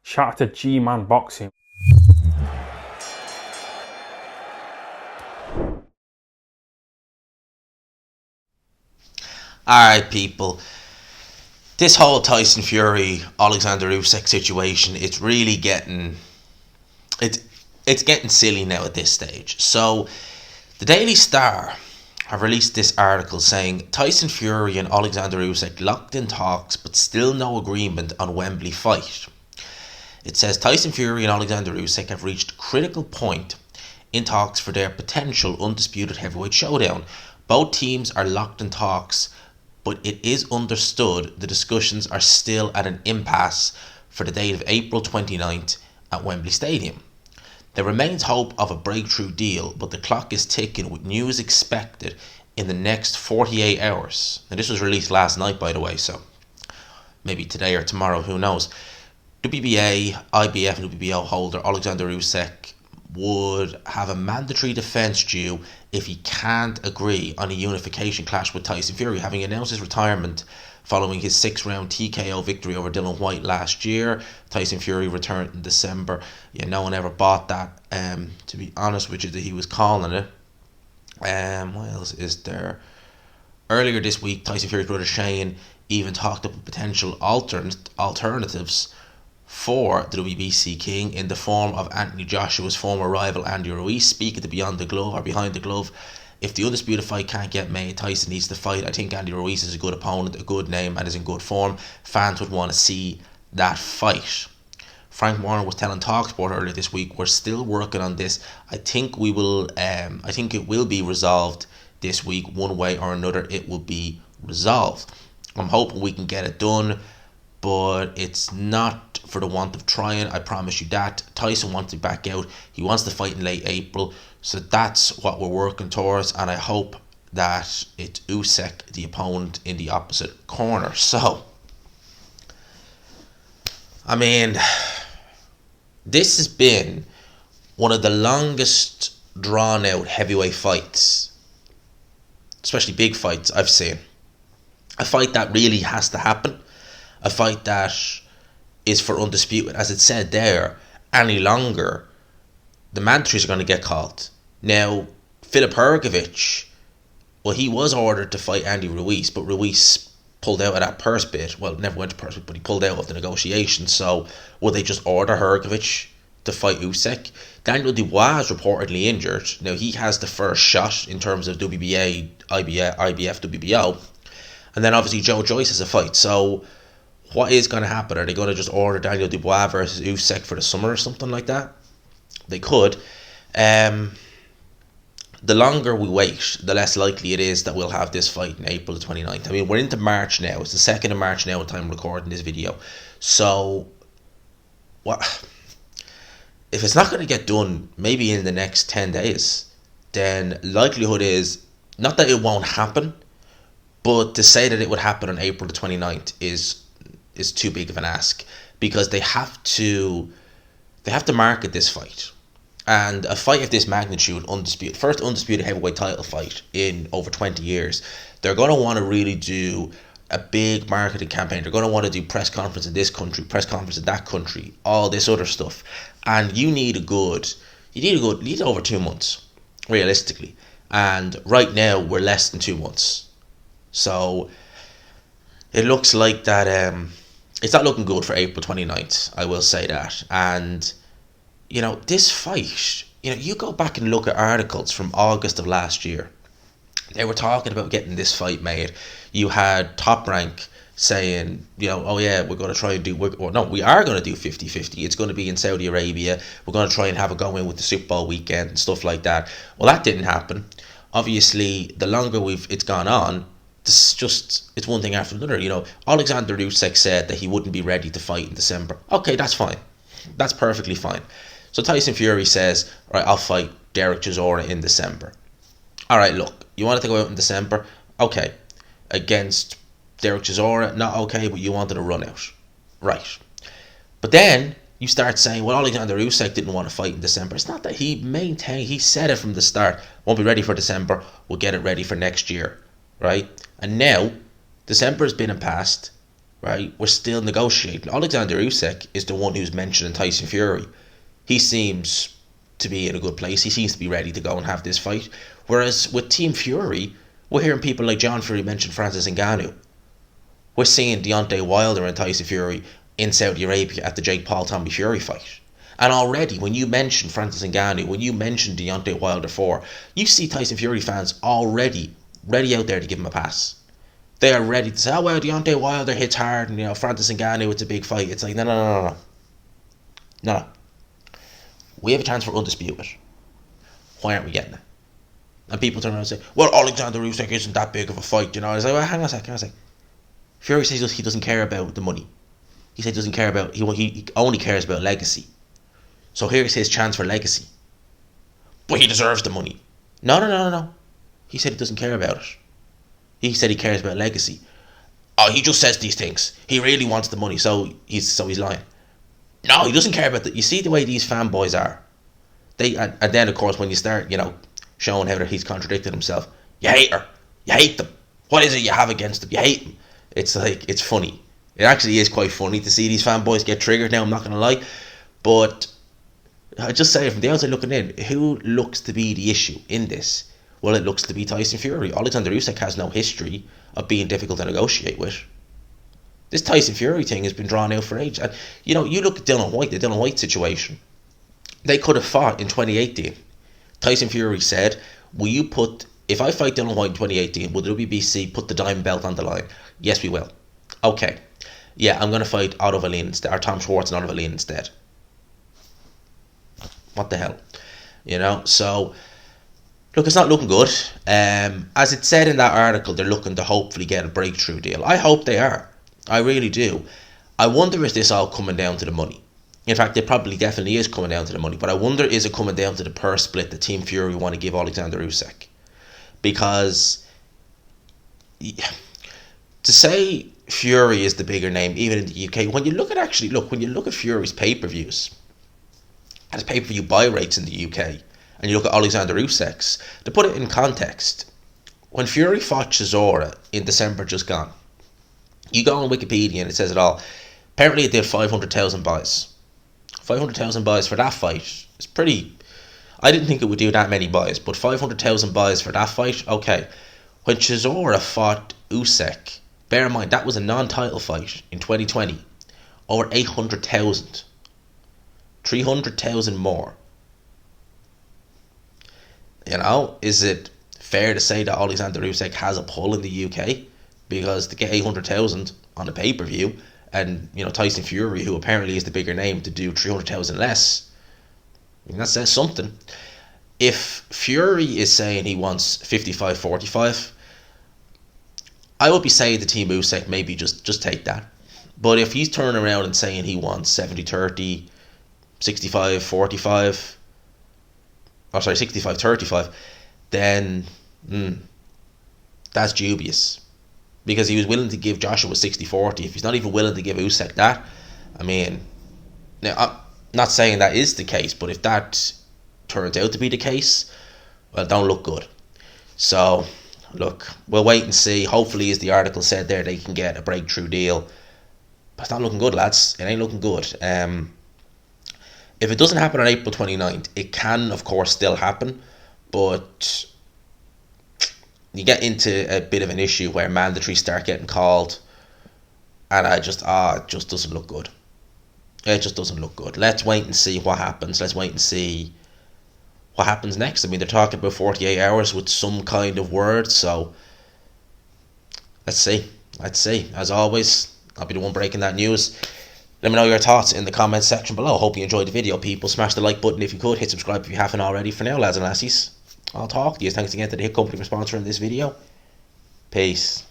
Shout out to G-Man Boxing. Alright, people. This whole Tyson Fury, Alexander Usyk situation, it's really getting it's getting silly now at this stage. So, the Daily Star have released this article saying Tyson Fury and Alexander Usyk locked in talks but still no agreement on Wembley fight. It says Tyson Fury and Alexander Usyk have reached a critical point in talks for their potential undisputed heavyweight showdown. Both teams are locked in talks, but it is understood the discussions are still at an impasse for the date of April 29th at Wembley Stadium. There remains hope of a breakthrough deal, but the clock is ticking with news expected in the next 48 hours. Now, this was released last night, by the way, so maybe today or tomorrow, who knows. WBA, IBF and WBO holder Alexander Usyk would have a mandatory defence due if he can't agree on a unification clash with Tyson Fury, having announced his retirement following his 6-round TKO victory over Dillian Whyte last year. Tyson Fury returned in December. Yeah, no one ever bought that, to be honest with you, that he was calling it. What else is there? Earlier this week, Tyson Fury's brother Shane even talked up potential alternatives for the WBC King in the form of Anthony Joshua's former rival Andy Ruiz speaking to Beyond the Glove or Behind the Glove. If the undisputed fight can't get made, Tyson needs to fight. I think Andy Ruiz is a good opponent, a good name, and is in good form. Fans would want to see that fight. Frank Warren was telling TalkSport earlier this week, we're still working on this. I think we will. I think it will be resolved this week, one way or another. It will be resolved. I'm hoping we can get it done, but it's not for the want of trying, I promise you that. Tyson wants to back out. He wants to fight in late April, so that's what we're working towards, and I hope that it's Usyk, the opponent, in the opposite corner. So, I mean, this has been one of the longest drawn out heavyweight fights, especially big fights, I've seen. A fight that really has to happen. A fight that is for undisputed. As it said there, any longer, the mandatories are going to get called. Now, Filip Hrgović, well, he was ordered to fight Andy Ruiz, but Ruiz pulled out of that purse bid. Well, never went to purse bid, but he pulled out of the negotiations. So, will they just order Hrgović to fight Usyk? Daniel Dubois is reportedly injured. Now, he has the first shot in terms of WBA, IBF, WBO. And then, obviously, Joe Joyce has a fight. So, what is going to happen? Are they going to just order Daniel Dubois versus Usyk for the summer or something like that? They could. The longer we wait, the less likely it is that we'll have this fight in April the 29th. I mean, we're into March now. It's the 2nd of March now at the time I'm recording this video. So, what? If it's not going to get done maybe in the next 10 days, then likelihood is, not that it won't happen, but to say that it would happen on April the 29th is too big of an ask, because they have to market this fight, and a fight of this magnitude, first undisputed heavyweight title fight in over 20 years, they're going to want to really do a big marketing campaign. They're going to want to do press conference in this country, press conference in that country, all this other stuff, and you need over 2 months realistically, and right now we're less than 2 months, so it looks like that it's not looking good for April 29th, I will say that. And, this fight, you go back and look at articles from August of last year. They were talking about getting this fight made. You had Top Rank saying, oh yeah, we're going to try and we are going to do 50-50. It's going to be in Saudi Arabia. We're going to try and have a go in with the Super Bowl weekend and stuff like that. Well, that didn't happen. Obviously, the longer it's gone on, it's one thing after another. Alexander Usyk said that he wouldn't be ready to fight in December. Okay, that's fine. That's perfectly fine. So Tyson Fury says, all right, I'll fight Derek Chisora in December. All right, look, you wanted to go out in December? Okay. Against Derek Chisora? Not okay, but you wanted to run out. Right. But then you start saying, well, Alexander Usyk didn't want to fight in December. It's not that he said it from the start. Won't be ready for December. We'll get it ready for next year. Right? And now, December has been and passed. right? We're still negotiating. Alexander Usyk is the one who's mentioning Tyson Fury. He seems to be in a good place. He seems to be ready to go and have this fight. Whereas with Team Fury, we're hearing people like John Fury mention Francis Ngannou. We're seeing Deontay Wilder and Tyson Fury in Saudi Arabia at the Jake Paul Tommy Fury fight. And already, when you mention Francis Ngannou, when you mention Deontay Wilder 4, you see Tyson Fury fans already ready out there to give him a pass. They are ready to say, oh, well, Deontay Wilder hits hard, and, Francis Ngannou, it's a big fight. It's like, no. No. We have a chance for undisputed. Why aren't we getting it? And people turn around and say, well, Alexander Usyk isn't that big of a fight, I was like, well, hang on a sec. Fury says he doesn't care about the money. He said he doesn't care about, he only cares about legacy. So here's his chance for legacy. But he deserves the money. No. He said he doesn't care about it. He said he cares about legacy. Oh, he just says these things. He really wants the money, so he's lying. No, he doesn't care about that. You see the way these fanboys are. And then of course when you start, showing how he's contradicted himself, you hate her. You hate them. What is it you have against them? You hate them. It's like, it's funny. It actually is quite funny to see these fanboys get triggered now, I'm not going to lie. But I just say, from the outside looking in, who looks to be the issue in this? Well, it looks to be Tyson Fury. Alexander Usyk has no history of being difficult to negotiate with. This Tyson Fury thing has been drawn out for ages. And, you look at Dylan White, the Dylan White situation. They could have fought in 2018. Tyson Fury said, if I fight Dylan White in 2018, will the WBC put the diamond belt on the line? Yes, we will. Okay. Yeah, I'm going to fight Otto Wallin instead, or Tom Schwartz and Otto Wallin instead. What the hell? So, look, it's not looking good. As it said in that article, they're looking to hopefully get a breakthrough deal. I hope they are. I really do. I wonder, is this all coming down to the money? In fact, it probably definitely is coming down to the money. But I wonder, is it coming down to the purse split that Team Fury want to give Alexander Usyk? Because to say Fury is the bigger name, even in the UK, when you look at Fury's pay-per-views, and his pay-per-view buy rates in the UK, and you look at Alexander Usyk's, to put it in context, when Fury fought Chisora in December just gone, you go on Wikipedia and it says it all. Apparently it did 500,000 buys. 500,000 buys for that fight is pretty... I didn't think it would do that many buys, but 500,000 buys for that fight, okay. When Chisora fought Usyk, bear in mind, that was a non-title fight in 2020. Over 800,000. 300,000 more. Is it fair to say that Alexander Usyk has a pull in the UK? Because to get 800,000 on a pay-per-view, and Tyson Fury, who apparently is the bigger name, to do 300,000 less, that says something. If Fury is saying he wants 55-45, I would be saying to Team Usyk, maybe just take that. But if he's turning around and saying he wants 70-30, 65-45, 65-35, then that's dubious. Because he was willing to give Joshua 60-40. If he's not even willing to give Usyk that, now I'm not saying that is the case, but if that turns out to be the case, well, don't look good. So, look, we'll wait and see. Hopefully, as the article said there, they can get a breakthrough deal. But it's not looking good, lads. It ain't looking good. If it doesn't happen on April 29th, it can, of course, still happen. But you get into a bit of an issue where mandatories start getting called. And it just doesn't look good. It just doesn't look good. Let's wait and see what happens. Let's wait and see what happens next. They're talking about 48 hours with some kind of word. So, let's see. As always, I'll be the one breaking that news. Let me know your thoughts in the comments section below. Hope you enjoyed the video, people. Smash the like button if you could. Hit subscribe if you haven't already. For now, lads and lassies, I'll talk to you. Thanks again to the Hit Company for sponsoring this video. Peace.